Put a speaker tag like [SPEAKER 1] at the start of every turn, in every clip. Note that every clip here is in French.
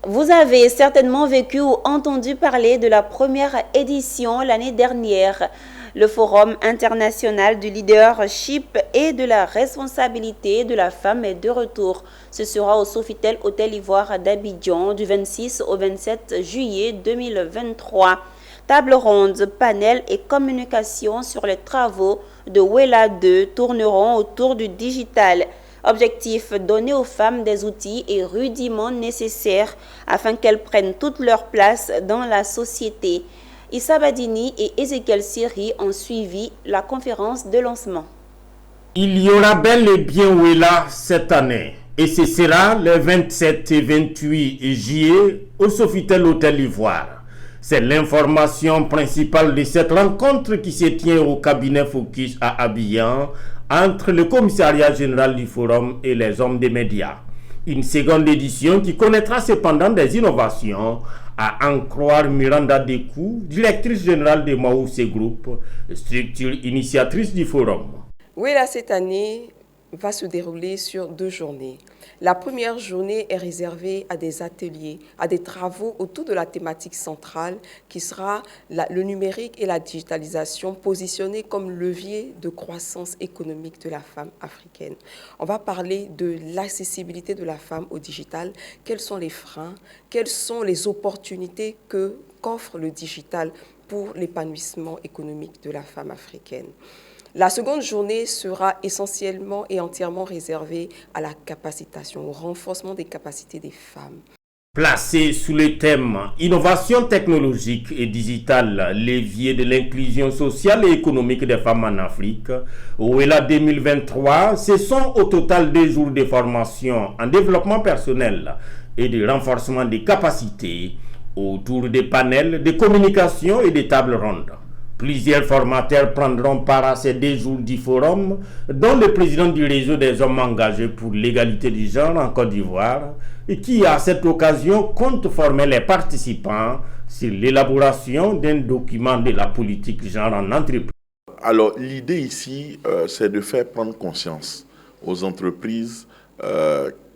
[SPEAKER 1] Vous avez certainement vécu ou entendu parler de la première édition l'année dernière. Le Forum international du leadership et de la responsabilité de la femme est de retour. Ce sera au Sofitel Hôtel Ivoire d'Abidjan du 26 au 27 juillet 2023. Table ronde, panel et communication sur les travaux de Wella 2 tourneront autour du digital. Objectif, donner aux femmes des outils et rudiments nécessaires afin qu'elles prennent toute leur place dans la société. Issa Badini et Ezekiel Siri ont suivi la conférence de lancement.
[SPEAKER 2] Il y aura bel et bien Wella cette année et ce sera le 27 et 28 juillet au Sofitel Hôtel Ivoire. C'est l'information principale de cette rencontre qui se tient au cabinet Focus à Abidjan entre le commissariat général du forum et les hommes des médias. Une seconde édition qui connaîtra cependant des innovations, à en croire Miranda Dekou, directrice générale de Maousse Group, structure initiatrice du forum.
[SPEAKER 3] Wella cette année va se dérouler sur 2 journées. La première journée est réservée à des ateliers, à des travaux autour de la thématique centrale qui sera le numérique et la digitalisation positionnés comme levier de croissance économique de la femme africaine. On va parler de l'accessibilité de la femme au digital, quels sont les freins, quelles sont les opportunités qu'offre le digital pour l'épanouissement économique de la femme africaine. La seconde journée sera essentiellement et entièrement réservée à la capacitation, au renforcement des capacités des femmes.
[SPEAKER 2] Placé sous le thème « Innovation technologique et digitale, levier de l'inclusion sociale et économique des femmes en Afrique », Wella 2023, ce sont au total 2 jours de formation en développement personnel et de renforcement des capacités autour des panels de communication et des tables rondes. Plusieurs formateurs prendront part à ces 2 jours du forum, dont le président du réseau des hommes engagés pour l'égalité du genre en Côte d'Ivoire, et qui, à cette occasion, compte former les participants sur l'élaboration d'un document de la politique genre en entreprise.
[SPEAKER 4] Alors, l'idée ici, c'est de faire prendre conscience aux entreprises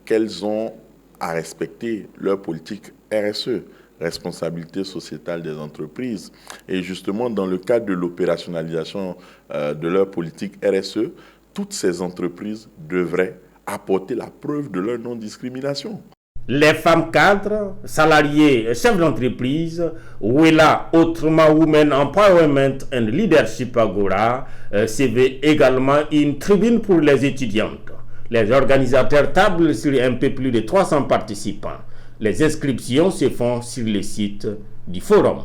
[SPEAKER 4] qu'elles ont à respecter leur politique RSE. Responsabilité sociétale des entreprises. Et justement, dans le cadre de l'opérationnalisation de leur politique RSE, toutes ces entreprises devraient apporter la preuve de leur non-discrimination.
[SPEAKER 2] Les femmes cadres, salariés, chefs d'entreprise, Wella, autrement Women Empowerment and Leadership Agora, se veut également une tribune pour les étudiantes. Les organisateurs tablent sur un peu plus de 300 participants. Les inscriptions se font sur le site du forum.